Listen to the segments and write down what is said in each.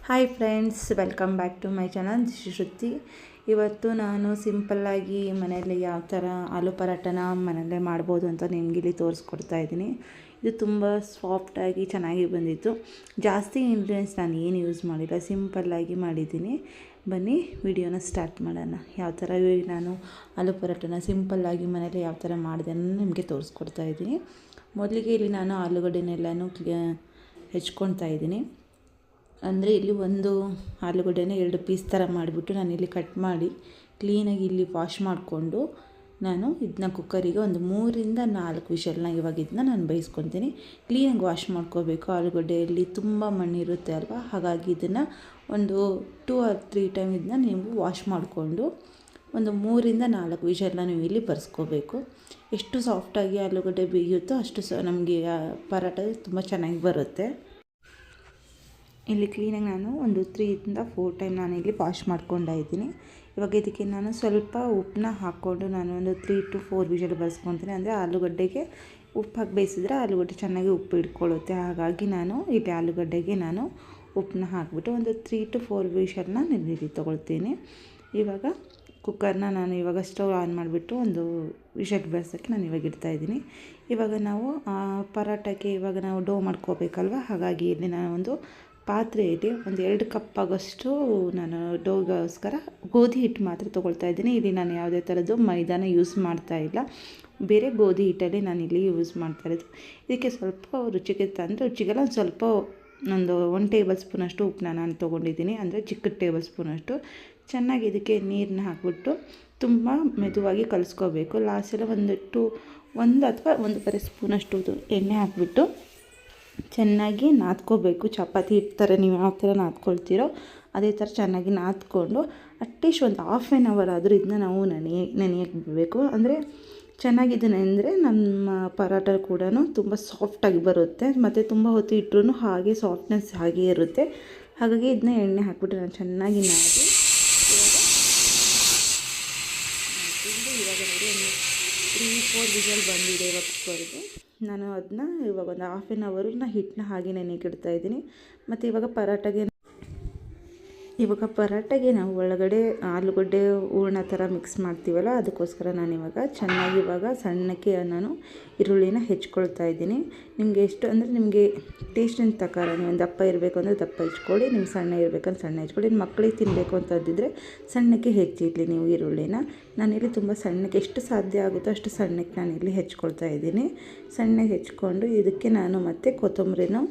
Hi friends, welcome back to my channel. Shruti. ಇವತ್ತು ನಾನು ಸಿಂಪಲ್ಲಾಗಿ ಮನೆಯಲ್ಲಿ ಯಾವ ಥರ ಆಲೂ ಪರಾಟನ ಮನೆಯಲ್ಲೇ ಮಾಡ್ಬೋದು ಅಂತ ನಿಮ್ಗೆ ಇಲ್ಲಿ ತೋರಿಸ್ಕೊಡ್ತಾ ಇದ್ದೀನಿ. ಇದು ತುಂಬ ಸಾಫ್ಟಾಗಿ ಚೆನ್ನಾಗಿ ಬಂದಿತ್ತು. ಜಾಸ್ತಿ ಇಂಗ್ರೀಡಿಯೆಂಟ್ಸ್ ನಾನು ಏನು ಯೂಸ್ ಮಾಡಿಲ್ಲ, ಸಿಂಪಲ್ಲಾಗಿ ಮಾಡಿದ್ದೀನಿ. ಬನ್ನಿ ವಿಡಿಯೋನ ಸ್ಟಾರ್ಟ್ ಮಾಡೋಣ. ಯಾವ ಥರ ನಾನು ಆಲೂ ಪರಾಟನ ಸಿಂಪಲ್ಲಾಗಿ ಮನೆಯಲ್ಲಿ ಯಾವ ಥರ ಮಾಡಿದೆ ಅನ್ನೋ ನಿಮಗೆ ತೋರಿಸ್ಕೊಡ್ತಾ ಇದ್ದೀನಿ. ಮೊದಲಿಗೆ ಇಲ್ಲಿ ನಾನು ಆಲೂಗಡ್ಡೆನೆಲ್ಲನೂ ಹೆಚ್ಕೊಳ್ತಾ ಇದ್ದೀನಿ. ಅಂದರೆ ಇಲ್ಲಿ ಒಂದು ಆಲೂಗಡ್ಡೆನ 2 ಪೀಸ್ ಥರ ಮಾಡಿಬಿಟ್ಟು ನಾನಿಲ್ಲಿ ಕಟ್ ಮಾಡಿ ಕ್ಲೀನಾಗಿ ಇಲ್ಲಿ ವಾಶ್ ಮಾಡಿಕೊಂಡು ನಾನು ಇದನ್ನ ಕುಕ್ಕರಿಗೆ ಒಂದು 3-4 ವಿಷಲ್ನ ಇವಾಗ ಇದನ್ನ ನಾನು ಬೇಯಿಸ್ಕೊತೀನಿ. ಕ್ಲೀನಾಗಿ ವಾಶ್ ಮಾಡ್ಕೋಬೇಕು. ಆಲೂಗಡ್ಡೆಯಲ್ಲಿ ತುಂಬ ಮಣ್ಣಿರುತ್ತೆ ಅಲ್ವಾ, ಹಾಗಾಗಿ ಇದನ್ನು ಒಂದು 2 or 3 ಟೈಮ್ ಇದನ್ನ ನೀವು ವಾಶ್ ಮಾಡಿಕೊಂಡು ಒಂದು 3-4 ವಿಷಲ್ನ ನೀವು ಇಲ್ಲಿ ಬರ್ಸ್ಕೋಬೇಕು. ಎಷ್ಟು ಸಾಫ್ಟಾಗಿ ಆಲೂಗಡ್ಡೆ ಬೇಯುತ್ತೋ ಅಷ್ಟು ನಮಗೆ ಪರಾಟ ತುಂಬ ಚೆನ್ನಾಗಿ ಬರುತ್ತೆ. ಇಲ್ಲಿ ಕ್ಲೀನಾಗಿ ನಾನು ಒಂದು 3-4 ಟೈಮ್ ನಾನು ಇಲ್ಲಿ ವಾಶ್ ಮಾಡ್ಕೊಂಡಿದ್ದೀನಿ. ಇವಾಗ ಇದಕ್ಕೆ ನಾನು ಸ್ವಲ್ಪ ಉಪ್ಪನ್ನ ಹಾಕ್ಕೊಂಡು ನಾನು ಒಂದು 3 to 4 ವಿಷಲ್ ಬರ್ಸ್ಕೊತೀನಿ. ಅಂದರೆ ಆಲೂಗಡ್ಡೆಗೆ ಉಪ್ಪು ಹಾಕಿ ಬೇಯಿಸಿದ್ರೆ ಆಲೂಗಡ್ಡೆ ಚೆನ್ನಾಗಿ ಉಪ್ಪು ಇಟ್ಕೊಳ್ಳುತ್ತೆ. ಹಾಗಾಗಿ ನಾನು ಇಲ್ಲಿ ಆಲೂಗಡ್ಡೆಗೆ ನಾನು ಉಪ್ಪನ್ನ ಹಾಕಿಬಿಟ್ಟು ಒಂದು 3 to 4 ವಿಷಲ್ನ ಇಲ್ಲಿ ತೊಗೊಳ್ತೀನಿ. ಇವಾಗ ಕುಕ್ಕರ್ನ ನಾನು ಇವಾಗ ಸ್ಟವ್ ಆನ್ ಮಾಡಿಬಿಟ್ಟು ಒಂದು ವಿಷಲ್ ಬರ್ಸೋಕ್ಕೆ ನಾನು ಇವಾಗ ಇಡ್ತಾಯಿದ್ದೀನಿ. ಇವಾಗ ನಾವು ಪರಾಟಕ್ಕೆ ಇವಾಗ ನಾವು ಡೋ ಮಾಡ್ಕೋಬೇಕಲ್ವ, ಹಾಗಾಗಿ ಇಲ್ಲಿ ನಾನು ಒಂದು ಪಾತ್ರೆಯಲ್ಲಿ ಒಂದು 2 ಕಪ್ ಆಗೋಷ್ಟು ನಾನು ಡೋಗೋಸ್ಕರ ಗೋಧಿ ಹಿಟ್ಟು ಮಾತ್ರ ತೊಗೊಳ್ತಾ ಇದ್ದೀನಿ. ಇಲ್ಲಿ ನಾನು ಯಾವುದೇ ಥರದ್ದು ಮೈದಾನ ಯೂಸ್ ಮಾಡ್ತಾ ಇಲ್ಲ, ಬೇರೆ ಗೋಧಿ ಹಿಟ್ಟಲ್ಲಿ ನಾನು ಇಲ್ಲಿ ಯೂಸ್ ಮಾಡ್ತಾ ಇರೋದು. ಇದಕ್ಕೆ ಸ್ವಲ್ಪ ರುಚಿಗೆ ರುಚಿಗೆಲ್ಲ ಒಂದು ಸ್ವಲ್ಪ ಒಂದು 1 ಟೇಬಲ್ ಸ್ಪೂನಷ್ಟು ಉಪ್ಪನ್ನ ನಾನು ತೊಗೊಂಡಿದ್ದೀನಿ. ಅಂದರೆ ಚಿಕ್ಕ ಟೇಬಲ್ ಸ್ಪೂನಷ್ಟು. ಚೆನ್ನಾಗಿ ಇದಕ್ಕೆ ನೀರನ್ನ ಹಾಕ್ಬಿಟ್ಟು ತುಂಬ ಮೆದುವಾಗಿ ಕಲಿಸ್ಕೋಬೇಕು. ಲಾಸ್ಟೆಲ್ಲ ಒಂದು ಅಥವಾ 1.5 ಸ್ಪೂನಷ್ಟು ಎಣ್ಣೆ ಹಾಕಿಬಿಟ್ಟು ಚೆನ್ನಾಗಿ ನಾದ್ಕೋಬೇಕು. ಚಪಾತಿ ಹಿಟ್ಟು ಥರ ನೀವು ಯಾವ ಥರ ನಾದ್ಕೊಳ್ತೀರೋ ಅದೇ ಥರ ಚೆನ್ನಾಗಿ ನಾದ್ಕೊಂಡು ಅಟ್ಲೀಸ್ಟ್ ಒಂದು ಹಾಫ್ ಆನ್ ಅವರ್ ಆದರೂ ಇದನ್ನ ನಾವು ನೆನೆಯಕ್ಕೆ ಬಿಡಬೇಕು. ಅಂದರೆ ಚೆನ್ನಾಗಿದೆ ನೆಂದರೆ ನಮ್ಮ ಪರಾಟ ಕೂಡ ತುಂಬ ಸಾಫ್ಟಾಗಿ ಬರುತ್ತೆ. ಮತ್ತು ತುಂಬ ಹೊತ್ತು ಇಟ್ಟರೂ ಹಾಗೆ ಸಾಫ್ಟ್ನೆಸ್ ಹಾಗೇ ಇರುತ್ತೆ. ಹಾಗಾಗಿ ಇದನ್ನ ಎಣ್ಣೆ ಹಾಕ್ಬಿಟ್ಟು ನಾನು ಚೆನ್ನಾಗಿ ನಾದಿ ಇವಾಗ ನೋಡಿ 3-4 ವಿಷಲ್ ಬಂದಿದೆ ಇವಾಗ ಕುಕ್ಕರ್ಗೆ. ನಾನು ಅದನ್ನ ಇವಾಗ ಒಂದು ಹಾಫ್ ಆನ್ ಅವರ್ನ ಹಿಟ್ಟನ್ನ ಹಾಗೆ ನೆನೆಗೆ ಇಡ್ತಾಯಿದ್ದೀನಿ. ಮತ್ತು ಇವಾಗ ಪರಾಟಗೆ ನಾವು ಒಳಗಡೆ ಆಲೂಗಡ್ಡೆ ಹೂರ್ಣ ಥರ ಮಿಕ್ಸ್ ಮಾಡ್ತೀವಲ್ಲ, ಅದಕ್ಕೋಸ್ಕರ ನಾನು ಇವಾಗ ಸಣ್ಣಕ್ಕೆ ನಾನು ಈರುಳ್ಳಿನ ಹೆಚ್ಕೊಳ್ತಾ ಇದ್ದೀನಿ. ನಿಮಗೆ ಎಷ್ಟು ಅಂದರೆ ನಿಮಗೆ ಟೇಸ್ಟಿನ ಪ್ರಕಾರ ನೀವು ದಪ್ಪ ಇರಬೇಕು ಅಂದರೆ ದಪ್ಪ ಹೆಚ್ಕೊಳ್ಳಿ, ನಿಮ್ಗೆ ಸಣ್ಣ ಇರಬೇಕಂದ್ರೆ ಸಣ್ಣ ಹೆಚ್ಕೊಳ್ಳಿ. ಮಕ್ಕಳಿಗೆ ತಿನ್ನಬೇಕು ಅಂತಂದಿದ್ರೆ ಸಣ್ಣಕ್ಕೆ ಹೆಚ್ಚಿರಲಿ ನೀವು ಈರುಳ್ಳಿನ. ನಾನಿಲ್ಲಿ ತುಂಬ ಸಣ್ಣಕ್ಕೆ ಎಷ್ಟು ಸಾಧ್ಯ ಆಗುತ್ತೋ ಅಷ್ಟು ಸಣ್ಣಕ್ಕೆ ನಾನಿಲ್ಲಿ ಹೆಚ್ಕೊಳ್ತಾ ಇದ್ದೀನಿ. ಸಣ್ಣಗೆ ಹೆಚ್ಕೊಂಡು ಇದಕ್ಕೆ ನಾನು ಮತ್ತು ಕೊತ್ತಂಬರಿನೂ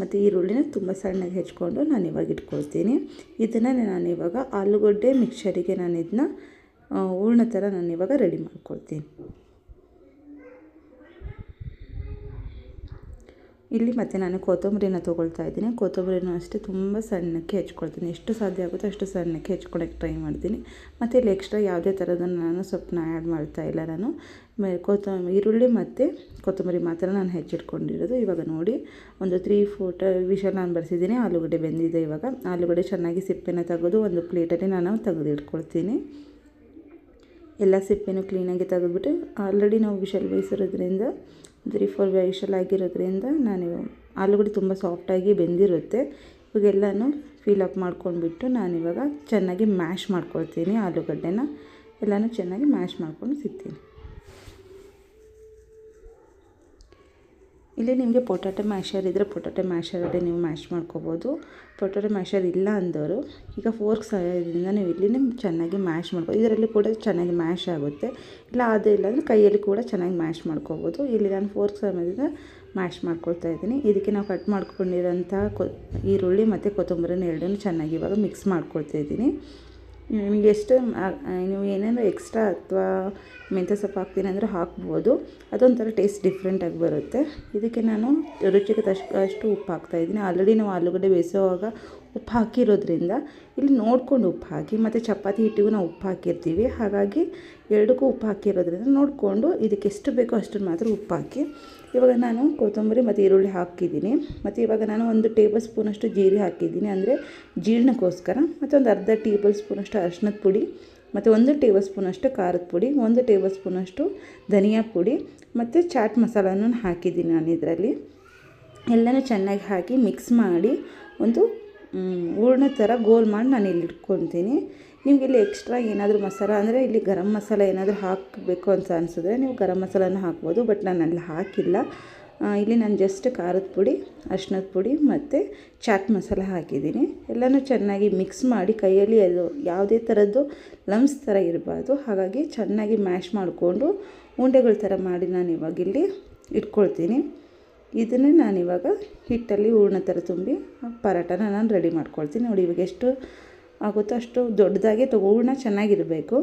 ಮತ್ತು ಈರುಳ್ಳಿನ ತುಂಬ ಸಣ್ಣಗೆ ಹೆಚ್ಕೊಂಡು ನಾನು ಇವಾಗ ಇಟ್ಕೊಳ್ತೀನಿ. ಇದನ್ನು ನಾನಿವಾಗ ಆಲೂಗಡ್ಡೆ ಮಿಕ್ಸರಿಗೆ ನಾನು ಇದನ್ನ ಹೂರ್ಣ ಥರ ನಾನು ಇವಾಗ ರೆಡಿ ಮಾಡ್ಕೊಳ್ತೀನಿ. ಇಲ್ಲಿ ಮತ್ತು ನಾನು ಕೊತ್ತಂಬರಿನ ತೊಗೊಳ್ತಾ ಇದ್ದೀನಿ. ಕೊತ್ತಂಬರಿನೂ ಅಷ್ಟೇ ತುಂಬ ಸಣ್ಣಕ್ಕೆ ಹೆಚ್ಕೊಳ್ತೀನಿ. ಎಷ್ಟು ಸಾಧ್ಯ ಆಗುತ್ತೋ ಅಷ್ಟು ಸಣ್ಣಕ್ಕೆ ಹೆಚ್ಕೊಳಕ್ಕೆ ಟ್ರೈ ಮಾಡ್ತೀನಿ. ಮತ್ತು ಇಲ್ಲಿ ಎಕ್ಸ್ಟ್ರಾ ಯಾವುದೇ ಥರದನ್ನು ನಾನು ಸೊಪ್ಪನ್ನ ಆ್ಯಡ್ ಮಾಡ್ತಾ ಇಲ್ಲ. ನಾನು ಈರುಳ್ಳಿ ಮತ್ತು ಕೊತ್ತಂಬರಿ ಮಾತ್ರ ನಾನು ಹೆಚ್ಚಿಟ್ಕೊಂಡಿರೋದು. ಇವಾಗ ನೋಡಿ ಒಂದು 3-4 ವಿಷಲ್ ನಾನು ಬರ್ಸಿದ್ದೀನಿ. ಆಲೂಗಡ್ಡೆ ಬೆಂದಿದೆ. ಇವಾಗ ಆಲೂಗಡ್ಡೆ ಚೆನ್ನಾಗಿ ಸಿಪ್ಪೆನ ತೆಗೆದು ಒಂದು ಪ್ಲೇಟಲ್ಲಿ ನಾನು ತೆಗೆದಿಟ್ಕೊಳ್ತೀನಿ. ಎಲ್ಲ ಸಿಪ್ಪೆನೂ ಕ್ಲೀನಾಗಿ ತೆಗೆದುಬಿಟ್ಟು ಆಲ್ರೆಡಿ ನಾವು ವಿಷಲ್ ಬೇಯಿಸಿರೋದ್ರಿಂದ 3-4 ವಿಷಲ್ ಆಗಿರೋದ್ರಿಂದ ನಾನು ಆಲೂಗಡ್ಡೆ ತುಂಬ ಸಾಫ್ಟಾಗಿ ಬೆಂದಿರುತ್ತೆ. ಇವಾಗೆಲ್ಲನೂ ಫಿಲ್ ಅಪ್ ಮಾಡ್ಕೊಂಡ್ಬಿಟ್ಟು ನಾನಿವಾಗ ಚೆನ್ನಾಗಿ ಮ್ಯಾಶ್ ಮಾಡ್ಕೊಳ್ತೀನಿ. ಆಲೂಗಡ್ಡೆನ ಎಲ್ಲನೂ ಚೆನ್ನಾಗಿ ಮ್ಯಾಶ್ ಮಾಡ್ಕೊಂಡು ಸಿಗ್ತೀನಿ. ಇಲ್ಲಿ ನಿಮಗೆ ಪೊಟ್ಯಾಟೊ ಮ್ಯಾಶರ್ ಇದ್ದರೆ ಪೊಟ್ಯಾಟೊ ಮ್ಯಾಶರಲ್ಲಿ ನೀವು ಮ್ಯಾಶ್ ಮಾಡ್ಕೋಬೋದು. ಪೊಟ್ಯಾಟೊ ಮ್ಯಾಶರ್ ಇಲ್ಲ ಅಂದವರು ಈಗ ಫೋರ್ಕ್ ಸಹಾಯದಿಂದ ನೀವು ಇಲ್ಲಿ ಚೆನ್ನಾಗಿ ಮ್ಯಾಶ್ ಮಾಡ್ಬೋದು. ಇದರಲ್ಲಿ ಕೂಡ ಚೆನ್ನಾಗಿ ಮ್ಯಾಶ್ ಆಗುತ್ತೆ. ಇಲ್ಲ ಅದೇ ಇಲ್ಲ ಅಂದರೆ ಕೈಯಲ್ಲಿ ಕೂಡ ಚೆನ್ನಾಗಿ ಮ್ಯಾಶ್ ಮಾಡ್ಕೋಬೋದು. ಇಲ್ಲಿ ನಾನು ಫೋರ್ಕ್ ಸಹಾಯದಿಂದ ಮ್ಯಾಶ್ ಮಾಡ್ಕೊಳ್ತಾ ಇದ್ದೀನಿ. ಇದಕ್ಕೆ ನಾವು ಕಟ್ ಮಾಡ್ಕೊಂಡಿರೋಂಥ ಈರುಳ್ಳಿ ಮತ್ತು ಕೊತ್ತಂಬರಿನ ಎರಡನ್ನೂ ಚೆನ್ನಾಗಿ ಇವಾಗ ಮಿಕ್ಸ್ ಮಾಡ್ಕೊಳ್ತಾ ಇದ್ದೀನಿ. ನಿಮಗೆ ಎಷ್ಟು ನೀವು ಏನೇನು ಎಕ್ಸ್ಟ್ರಾ ಅಥವಾ ಮೆಂತ್ಯ ಸೊಪ್ಪು ಹಾಕ್ತೀನಿ ಅಂದರೆ ಹಾಕ್ಬೋದು. ಅದೊಂಥರ ಟೇಸ್ಟ್ ಡಿಫ್ರೆಂಟಾಗಿ ಬರುತ್ತೆ. ಇದಕ್ಕೆ ನಾನು ರುಚಿಗೆ ಅಷ್ಟು ಉಪ್ಪು ಹಾಕ್ತಾಯಿದ್ದೀನಿ. ಆಲ್ರೆಡಿ ನಾವು ಆಲೂಗಡ್ಡೆ ಬೇಯಿಸೋವಾಗ ಉಪ್ಪು ಹಾಕಿರೋದ್ರಿಂದ ಇಲ್ಲಿ ನೋಡ್ಕೊಂಡು ಉಪ್ಪು ಹಾಕಿ, ಮತ್ತು ಚಪಾತಿ ಹಿಟ್ಟಿಗೂ ನಾವು ಉಪ್ಪು ಹಾಕಿರ್ತೀವಿ. ಹಾಗಾಗಿ ಎರಡಕ್ಕೂ ಉಪ್ಪು ಹಾಕಿರೋದ್ರಿಂದ ನೋಡಿಕೊಂಡು ಇದಕ್ಕೆ ಎಷ್ಟು ಬೇಕೋ ಅಷ್ಟನ್ನು ಮಾತ್ರ ಉಪ್ಪು ಹಾಕಿ. ಇವಾಗ ನಾನು ಕೊತ್ತಂಬರಿ ಮತ್ತು ಈರುಳ್ಳಿ ಹಾಕಿದ್ದೀನಿ. ಮತ್ತು ಇವಾಗ ನಾನು 1 ಟೇಬಲ್ ಸ್ಪೂನಷ್ಟು ಜೀರಿಗೆ ಹಾಕಿದ್ದೀನಿ, ಅಂದರೆ ಜೀರ್ಣಕ್ಕೋಸ್ಕರ. ಮತ್ತು ಒಂದು ಅರ್ಧ ಟೇಬಲ್ ಸ್ಪೂನಷ್ಟು ಅರಿಶಿಣದ ಪುಡಿ, ಮತ್ತು 1 ಟೇಬಲ್ ಸ್ಪೂನಷ್ಟು ಖಾರದ ಪುಡಿ, 1 ಟೇಬಲ್ ಸ್ಪೂನಷ್ಟು ಧನಿಯಾ ಪುಡಿ ಮತ್ತು ಚಾಟ್ ಮಸಾಲನೂ ಹಾಕಿದ್ದೀನಿ ನಾನು ಇದರಲ್ಲಿ. ಎಲ್ಲನೂ ಚೆನ್ನಾಗಿ ಹಾಕಿ ಮಿಕ್ಸ್ ಮಾಡಿ ಒಂದು ಹೂರ್ಣ ಥರ ಗೋಲ್ ಮಾಡಿ ನಾನು ಇಲ್ಲಿ ಇಟ್ಕೊತೀನಿ. ನಿಮ್ಗೆ ಇಲ್ಲಿ ಎಕ್ಸ್ಟ್ರಾ ಏನಾದರೂ ಮಸಾಲ ಅಂದರೆ ಇಲ್ಲಿ ಗರಂ ಮಸಾಲ ಏನಾದರೂ ಹಾಕಬೇಕು ಅಂತ ಅನಿಸಿದ್ರೆ ನೀವು ಗರಂ ಮಸಾಲನ ಹಾಕ್ಬೋದು. ಬಟ್ ನಾನು ಅಲ್ಲಿ ಹಾಕಿಲ್ಲ. ಇಲ್ಲಿ ನಾನು ಜಸ್ಟ್ ಖಾರದ ಪುಡಿ, ಅರಿಶಿಣದ ಪುಡಿ ಮತ್ತು ಚಾಟ್ ಮಸಾಲ ಹಾಕಿದ್ದೀನಿ. ಎಲ್ಲನೂ ಚೆನ್ನಾಗಿ ಮಿಕ್ಸ್ ಮಾಡಿ ಕೈಯಲ್ಲಿ ಅದು ಯಾವುದೇ ಥರದ್ದು ಲಮ್ಸ್ ಥರ ಇರಬಾರ್ದು. ಹಾಗಾಗಿ ಚೆನ್ನಾಗಿ ಮ್ಯಾಶ್ ಮಾಡಿಕೊಂಡು ಉಂಡೆಗಳ ಥರ ಮಾಡಿ ನಾನು ಇವಾಗ ಇಲ್ಲಿ ಇಟ್ಕೊಳ್ತೀನಿ. ಇದನ್ನೇ ನಾನಿವಾಗ ಹಿಟ್ಟಲ್ಲಿ ಹೂರ್ಣ ಥರ ತುಂಬಿ ಪರಾಟನ ನಾನು ರೆಡಿ ಮಾಡ್ಕೊಳ್ತೀನಿ. ನೋಡಿ ಇವಾಗ ಎಷ್ಟು ಆಗುತ್ತೋ ಅಷ್ಟು ದೊಡ್ಡದಾಗಿ ಹೂರ್ಣ ಚೆನ್ನಾಗಿರಬೇಕು.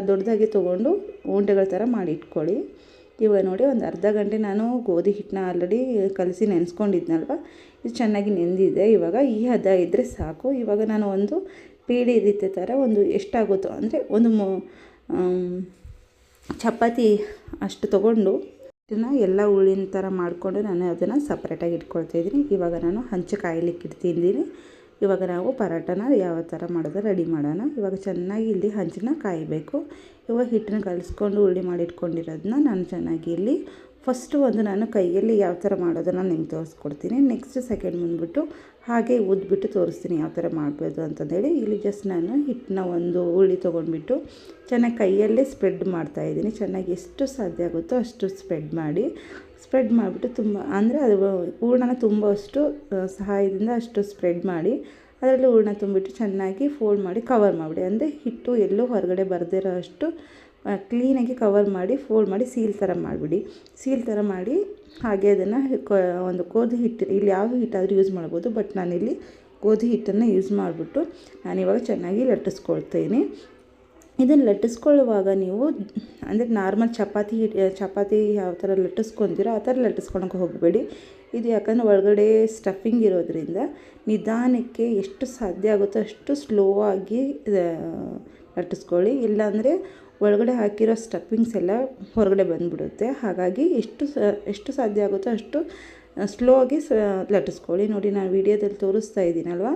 ದೊಡ್ಡದಾಗಿ ತೊಗೊಂಡು ಉಂಡೆಗಳ ಥರ ಮಾಡಿ ಇಟ್ಕೊಳ್ಳಿ. ಇವಾಗ ನೋಡಿ ಒಂದು ಅರ್ಧ ಗಂಟೆ ನಾನು ಗೋಧಿ ಹಿಟ್ಟನ್ನ ಆಲ್ರೆಡಿ ಕಲಸಿ ನೆನೆಸ್ಕೊಂಡಿದ್ನಲ್ವ, ಇದು ಚೆನ್ನಾಗಿ ನೆಂದಿದೆ. ಇವಾಗ ಈ ಹದ ಇದ್ದರೆ ಸಾಕು. ಇವಾಗ ನಾನು ಒಂದು ಪೇಡೆ ರೀತಿ ಥರ ಒಂದು ಎಷ್ಟಾಗುತ್ತೋ ಅಂದರೆ ಒಂದು ಚಪಾತಿ ಅಷ್ಟು ತೊಗೊಂಡು ಇದನ್ನು ಎಲ್ಲ ಹುಳಿನ ಥರ ಮಾಡಿಕೊಂಡು ನಾನು ಅದನ್ನು ಸಪ್ರೇಟಾಗಿ ಇಟ್ಕೊಳ್ತಾಯಿದ್ದೀನಿ. ಇವಾಗ ನಾನು ಹಂಚು ಕಾಯಲಿಕ್ಕೆ ಇಡ್ತಿದ್ದೀನಿ. ಇವಾಗ ನಾವು ಪರಾಟನ ಯಾವ ಥರ ಮಾಡೋದು ರೆಡಿ ಮಾಡೋಣ. ಇವಾಗ ಚೆನ್ನಾಗಿ ಇಲ್ಲಿ ಹಂಚನ್ನ ಕಾಯಬೇಕು. ಇವಾಗ ಹಿಟ್ಟನ್ನ ಕಲಿಸ್ಕೊಂಡು ಹುಳಿ ಮಾಡಿಟ್ಕೊಂಡಿರೋದನ್ನ ನಾನು ಚೆನ್ನಾಗಿ ಇಲ್ಲಿ ಫಸ್ಟು ಒಂದು ನಾನು ಕೈಯಲ್ಲಿ ಯಾವ ಥರ ಮಾಡೋದನ್ನು ನಿಮ್ಗೆ ತೋರಿಸ್ಕೊಡ್ತೀನಿ. ನೆಕ್ಸ್ಟ್ ಸೆಕೆಂಡ್ ಬಂದುಬಿಟ್ಟು ಹಾಗೆ ಉದ್ಬಿಟ್ಟು ತೋರಿಸ್ತೀನಿ ಯಾವ ಥರ ಮಾಡ್ಬೋದು ಅಂತಂದೇಳಿ. ಇಲ್ಲಿ ಜಸ್ಟ್ ನಾನು ಹಿಟ್ಟನ್ನ ಒಂದು ಹುಳಿ ತೊಗೊಂಡ್ಬಿಟ್ಟು ಚೆನ್ನಾಗಿ ಕೈಯಲ್ಲೇ ಸ್ಪ್ರೆಡ್ ಮಾಡ್ತಾಯಿದ್ದೀನಿ. ಚೆನ್ನಾಗಿ ಎಷ್ಟು ಸಾಧ್ಯ ಆಗುತ್ತೋ ಅಷ್ಟು ಸ್ಪ್ರೆಡ್ ಮಾಡಿಬಿಟ್ಟು ತುಂಬ ಅಂದರೆ ಅದು ಹೂರ್ಣನ ತುಂಬುವಷ್ಟು ಸಹಾಯದಿಂದ ಅಷ್ಟು ಸ್ಪ್ರೆಡ್ ಮಾಡಿ ಅದರಲ್ಲಿ ಹೂರ್ಣ ತುಂಬಿಟ್ಟು ಚೆನ್ನಾಗಿ ಫೋಲ್ಡ್ ಮಾಡಿ ಕವರ್ ಮಾಡಿಬಿಡಿ. ಅಂದರೆ ಹಿಟ್ಟು ಎಲ್ಲೂ ಹೊರಗಡೆ ಬರದಿರೋ ಅಷ್ಟು ಕ್ಲೀನಾಗಿ ಕವರ್ ಮಾಡಿ ಫೋಲ್ಡ್ ಮಾಡಿ ಸೀಲ್ ಥರ ಮಾಡಿಬಿಡಿ. ಸೀಲ್ ಥರ ಮಾಡಿ ಹಾಗೆ ಅದನ್ನು ಒಂದು ಗೋಧಿ ಹಿಟ್ಟು, ಇಲ್ಲಿ ಯಾವ ಹಿಟ್ಟಾದರೂ ಯೂಸ್ ಮಾಡ್ಬೋದು. ಬಟ್ ನಾನಿಲ್ಲಿ ಗೋಧಿ ಹಿಟ್ಟನ್ನು ಯೂಸ್ ಮಾಡಿಬಿಟ್ಟು ನಾನಿವಾಗ ಚೆನ್ನಾಗಿ ಲಟ್ಟಿಸ್ಕೊಳ್ತೀನಿ. ಇದನ್ನು ಲಟ್ಟಿಸ್ಕೊಳ್ಳುವಾಗ ನೀವು ಅಂದರೆ ನಾರ್ಮಲ್ ಚಪಾತಿ ಯಾವ ಥರ ಲಟ್ಟಿಸ್ಕೊತೀರೋ ಆ ಥರ ಲಟ್ಟಿಸ್ಕೊಳಕ್ಕೆ ಹೋಗಬೇಡಿ. ಇದು ಯಾಕಂದರೆ ಒಳಗಡೆ ಸ್ಟಫಿಂಗ್ ಇರೋದ್ರಿಂದ ನಿಧಾನಕ್ಕೆ ಎಷ್ಟು ಸಾಧ್ಯ ಆಗುತ್ತೋ ಅಷ್ಟು ಸ್ಲೋ ಆಗಿ ಲಟ್ಟಿಸ್ಕೊಳ್ಳಿ. ಇಲ್ಲಾಂದರೆ ಒಳಗಡೆ ಹಾಕಿರೋ ಸ್ಟಫಿಂಗ್ಸ್ ಎಲ್ಲ ಹೊರಗಡೆ ಬಂದುಬಿಡುತ್ತೆ. ಹಾಗಾಗಿ ಎಷ್ಟು ಸಾಧ್ಯ ಆಗುತ್ತೋ ಅಷ್ಟು ಸ್ಲೋ ಆಗಿ ಲಟ್ಟಿಸ್ಕೊಳ್ಳಿ. ನೋಡಿ ನಾನು ವಿಡಿಯೋದಲ್ಲಿ ತೋರಿಸ್ತಾ ಇದ್ದೀನಲ್ವ,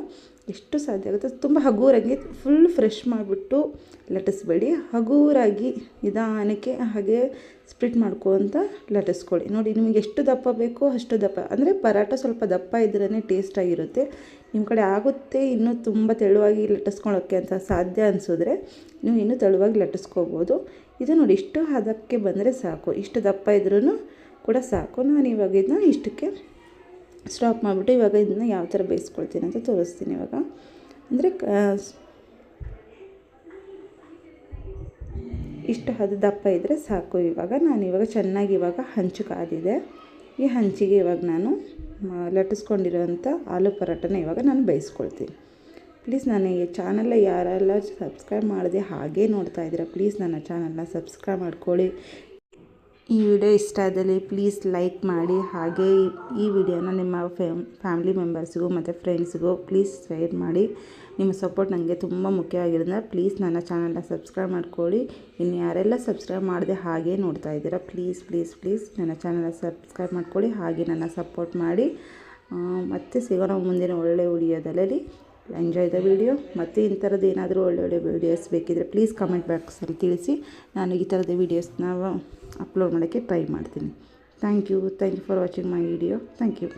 ಎಷ್ಟು ಸಾಧ್ಯ ಆಗುತ್ತೆ ತುಂಬ ಹಗುರಾಗಿ ಫುಲ್ ಫ್ರೆಶ್ ಮಾಡಿಬಿಟ್ಟು ಲಟ್ಟಿಸ್ಬೇಡಿ. ಹಗುರಾಗಿ ನಿಧಾನಕ್ಕೆ ಹಾಗೆ ಸ್ಪ್ಲಿಟ್ ಮಾಡ್ಕೊತ ಲಟ್ಟಿಸ್ಕೊಳ್ಳಿ. ನೋಡಿ ನಿಮಗೆ ಎಷ್ಟು ದಪ್ಪ ಬೇಕೋ ಅಷ್ಟು ದಪ್ಪ, ಅಂದರೆ ಪರಾಟ ಸ್ವಲ್ಪ ದಪ್ಪ ಇದ್ರೇ ಟೇಸ್ಟಾಗಿರುತ್ತೆ. ನಿಮ್ಮ ಕಡೆ ಆಗುತ್ತೆ ಇನ್ನೂ ತುಂಬ ತೆಳುವಾಗಿ ಲಟ್ಟಿಸ್ಕೊಳ್ಳೋಕ್ಕೆ ಅಂತ ಸಾಧ್ಯ ಅನಿಸಿದ್ರೆ ನೀವು ಇನ್ನೂ ತೆಳುವಾಗಿ ಲಟ್ಟಿಸ್ಕೋಬೋದು. ಇದು ನೋಡಿ ಇಷ್ಟು ಹದಕ್ಕೆ ಬಂದರೆ ಸಾಕು, ಇಷ್ಟು ದಪ್ಪ ಇದ್ರೂ ಕೂಡ ಸಾಕು. ನಾನು ಇವಾಗ ಇದನ್ನ ಇಷ್ಟಕ್ಕೆ ಸ್ಟಾಪ್ ಮಾಡಿಬಿಟ್ಟು ಇವಾಗ ಇದನ್ನ ಯಾವ ಥರ ಬೇಯಿಸ್ಕೊಳ್ತೀನಿ ಅಂತ ತೋರಿಸ್ತೀನಿ. ಇವಾಗ ಅಂದರೆ ಇಷ್ಟು ದಪ್ಪ ಇದ್ದರೆ ಸಾಕು. ಇವಾಗ ಚೆನ್ನಾಗಿ ಹಂಚು ಕಾದಿದೆ. ಈ ಹಂಚಿಗೆ ಇವಾಗ ನಾನು ಲಟ್ಟಿಸ್ಕೊಂಡಿರೋಂಥ ಆಲೂ ಪರಾಟನ ಇವಾಗ ನಾನು ಬೇಯಿಸ್ಕೊಳ್ತೀನಿ. ಪ್ಲೀಸ್ ನಾನು ಈ ಚಾನಲ್ನ ಯಾರೆಲ್ಲ ಸಬ್ಸ್ಕ್ರೈಬ್ ಮಾಡಿದೆ ಹಾಗೇ ನೋಡ್ತಾ ಇದ್ದೀರಾ, ಪ್ಲೀಸ್ ನನ್ನ ಚಾನಲ್ನ ಸಬ್ಸ್ಕ್ರೈಬ್ ಮಾಡ್ಕೊಳ್ಳಿ. ಈ ವಿಡಿಯೋ ಇಷ್ಟ ಆದಲ್ಲಿ ಪ್ಲೀಸ್ ಲೈಕ್ ಮಾಡಿ. ಹಾಗೆ ಈ ವಿಡಿಯೋನ ನಿಮ್ಮ ಫ್ಯಾಮಿಲಿ ಮೆಂಬರ್ಸ್ಗೂ ಮತ್ತು ಫ್ರೆಂಡ್ಸ್ಗೂ ಪ್ಲೀಸ್ ಶೇರ್ ಮಾಡಿ. ನಿಮ್ಮ ಸಪೋರ್ಟ್ ನನಗೆ ತುಂಬ ಮುಖ್ಯವಾಗಿರೋದ್ರಿಂದ ಪ್ಲೀಸ್ ನನ್ನ ಚಾನಲ್ನ ಸಬ್ಸ್ಕ್ರೈಬ್ ಮಾಡ್ಕೊಳ್ಳಿ. ಇನ್ನು ಯಾರೆಲ್ಲ ಸಬ್ಸ್ಕ್ರೈಬ್ ಮಾಡದೆ ಹಾಗೇ ನೋಡ್ತಾ ಇದ್ದೀರಾ ಪ್ಲೀಸ್ ನನ್ನ ಚಾನಲ್ನ ಸಬ್ಸ್ಕ್ರೈಬ್ ಮಾಡ್ಕೊಳ್ಳಿ. ಹಾಗೆ ನನ್ನ ಸಪೋರ್ಟ್ ಮಾಡಿ. ಮತ್ತೆ ಸಿಗೋಣ ಮುಂದಿನ ಒಳ್ಳೆ ವಿಡಿಯೋದಲ್ಲಿ. Enjoy the video. ಮತ್ತು ಈ ಥರದ್ದು ಏನಾದರೂ ಒಳ್ಳೆ ವೀಡಿಯೋಸ್ ಬೇಕಿದ್ದರೆ ಪ್ಲೀಸ್ ಕಮೆಂಟ್ ಬಾಕ್ಸಲ್ಲಿ ತಿಳಿಸಿ. ನಾನು ಈ ಥರದ ವೀಡಿಯೋಸ್ನ ಅಪ್ಲೋಡ್ ಮಾಡೋಕ್ಕೆ ಟ್ರೈ ಮಾಡ್ತೀನಿ. Thank you for watching my video. Thank you.